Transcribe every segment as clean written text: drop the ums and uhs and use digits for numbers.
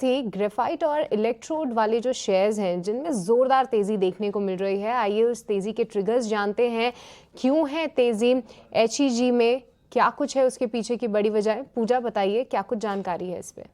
साथ ही ग्रेफाइट और इलेक्ट्रोड वाले जो शेयर्स हैं जिनमें जोरदार तेजी देखने को मिल रही है। आइए उस तेजी के ट्रिगर्स जानते हैं, क्यों है तेजी एचईजी में, क्या कुछ है उसके पीछे की बड़ी वजह। पूजा बताइए, क्या कुछ जानकारी है इस पे।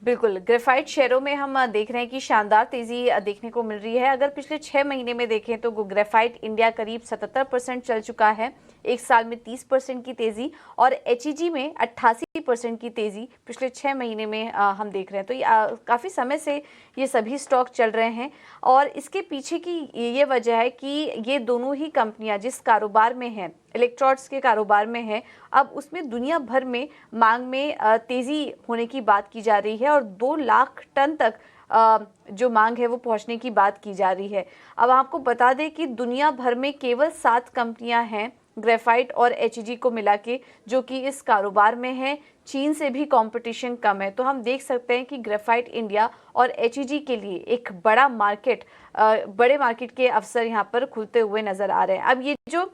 बिल्कुल, ग्रेफाइट शेयरों में हम देख रहे हैं कि शानदार तेजी देखने को मिल रही है। अगर पिछले 6 महीने में देखें तो ग्रेफाइट इंडिया करीब 77% चल चुका है, एक साल में 30% की तेजी, और एचईजी में 88% की तेजी पिछले 6 महीने में हम देख रहे हैं। तो ये काफ़ी समय से ये सभी स्टॉक चल रहे हैं, और इसके पीछे की ये वजह है कि ये दोनों ही कंपनियां जिस कारोबार में हैं, इलेक्ट्रॉनिक्स के कारोबार में है, अब उसमें दुनिया भर में मांग में तेजी होने की बात की जा रही है, और 2 लाख टन तक जो मांग है वो पहुंचने की बात की जा रही है। अब आपको बता दें कि दुनिया भर में केवल 7 कंपनियां हैं ग्रेफाइट और एचईजी को मिला के जो कि इस कारोबार में है। चीन से भी कंपटीशन कम है। तो हम देख सकते हैं कि ग्रेफाइट इंडिया और एचईजी के लिए एक बड़े मार्केट के अवसर यहाँ पर खुलते हुए नजर आ रहे हैं। अब ये जो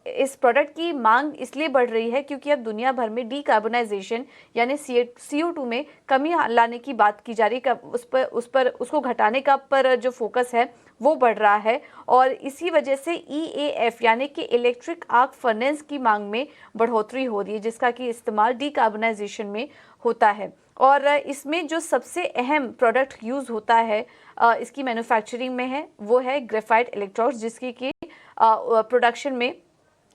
इस प्रोडक्ट की मांग इसलिए बढ़ रही है क्योंकि अब दुनिया भर में डीकार्बोनाइजेशन यानी CO2 में कमी लाने की बात की जा रही है। उसको घटाने का पर जो फोकस है वो बढ़ रहा है, और इसी वजह से EAF यानी कि इलेक्ट्रिक आर्क फर्नेस की मांग में बढ़ोतरी हो रही है, जिसका कि इस्तेमाल डीकार्बोनाइजेशन में होता है। और इसमें जो सबसे अहम प्रोडक्ट यूज़ होता है इसकी मैन्युफैक्चरिंग में है, वो है ग्रेफाइट इलेक्ट्रोड्स, जिसकी कि प्रोडक्शन में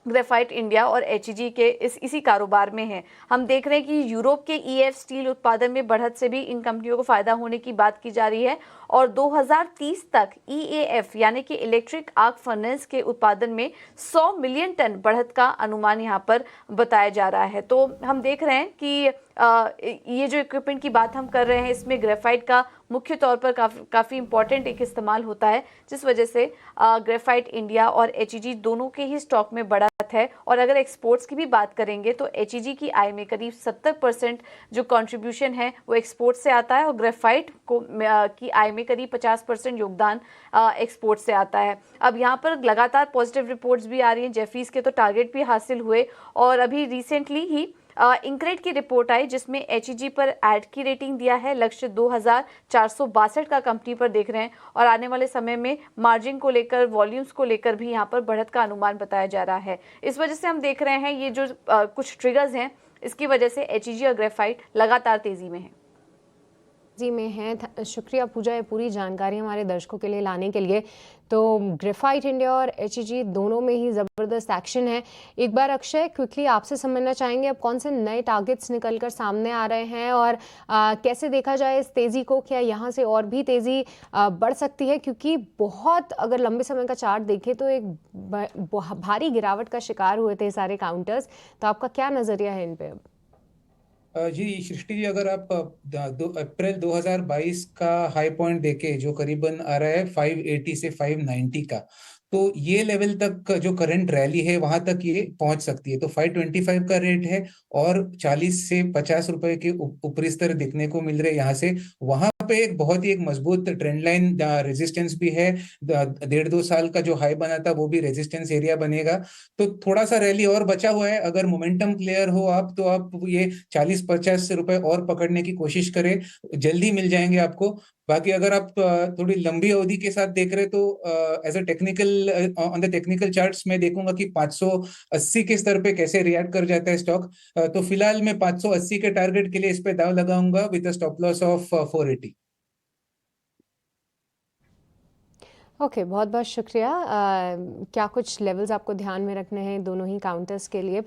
ग्रेफाइट इंडिया और एचईजी के इसी कारोबार में है। हम देख रहे हैं कि यूरोप के EAF स्टील उत्पादन में बढ़त से भी इन कंपनियों को फायदा होने की बात की जा रही है, और 2030 तक EAF यानी कि इलेक्ट्रिक आर्क फर्नेस के उत्पादन में 100 मिलियन टन बढ़त का अनुमान यहाँ पर बताया जा रहा है। तो हम देख रहे हैं कि ये जो इक्विपमेंट की बात हम कर रहे हैं इसमें ग्रेफाइट का मुख्य तौर पर काफ़ी इंपॉर्टेंट एक इस्तेमाल होता है, जिस वजह से ग्रेफाइट इंडिया और एचईजी दोनों के ही स्टॉक में बढ़त है। और अगर एक्सपोर्ट्स की भी बात करेंगे तो एचईजी की आय में करीब 70% जो कंट्रीब्यूशन है वो एक्सपोर्ट से आता है, और ग्रेफाइट की आय में करीब 50% योगदान एक्सपोर्ट से आता है। अब यहाँ पर लगातार पॉजिटिव रिपोर्ट्स भी आ रही हैं। जेफरीज के तो टारगेट भी हासिल हुए, और अभी रिसेंटली ही इंक्रेड की रिपोर्ट आई जिसमें एचईजी पर ऐड की रेटिंग दिया है, लक्ष्य 2462 का कंपनी पर देख रहे हैं, और आने वाले समय में मार्जिन को लेकर, वॉल्यूम्स को लेकर भी यहाँ पर बढ़त का अनुमान बताया जा रहा है। इस वजह से हम देख रहे हैं ये जो कुछ ट्रिगर्स हैं इसकी वजह से एचईजी और ग्रेफाइट लगातार तेजी में है। जी में है। शुक्रिया पूजा, ये पूरी जानकारी हमारे दर्शकों के लिए लाने के लिए। तो ग्रेफाइट इंडिया और एचईजी दोनों में ही ज़बरदस्त एक्शन है। एक बार अक्षय क्विकली आपसे समझना चाहेंगे अब कौन से नए टारगेट्स निकलकर सामने आ रहे हैं, और कैसे देखा जाए इस तेज़ी को, क्या यहाँ से और भी तेज़ी बढ़ सकती है? क्योंकि बहुत अगर लंबे समय का चार्ट देखें तो एक भारी गिरावट का शिकार हुए थे सारे काउंटर्स। तो आपका क्या नज़रिया है इन पे अब? जी सृष्टि जी, अगर आप अप्रैल 2022 का हाई पॉइंट देखे जो करीबन आ रहा है 580 से 590 का, तो ये लेवल तक जो करंट रैली है वहां तक ये पहुंच सकती है। तो 525 का रेट है, और 40 से 50 रुपए के ऊपरी स्तर दिखने को मिल रहे हैं यहाँ से। वहां पे एक बहुत ही एक मजबूत ट्रेंड लाइन रेजिस्टेंस भी है। 1.5-2 साल का जो हाई बना था वो भी रेजिस्टेंस एरिया बनेगा। तो थोड़ा सा रैली और बचा हुआ है। अगर मोमेंटम क्लियर हो आप तो आप ये 40-50 रुपए और पकड़ने की कोशिश करें, जल्दी मिल जाएंगे आपको। बाकी अगर आप थोड़ी लंबी अवधि के साथ देख रहे तो as a technical on the technical charts मैं देखूंगा कि 580 के स्तर पे कैसे रिएक्ट कर जाता है स्टॉक। तो फिलहाल मैं 580 के टारगेट के लिए इस पे दाव लगाऊंगा with a stop loss of 480। Okay, बहुत बहुत शुक्रिया। क्या कुछ लेवल्स आपको ध्यान में रखने हैं दोनों ही काउंटर्स के लिए?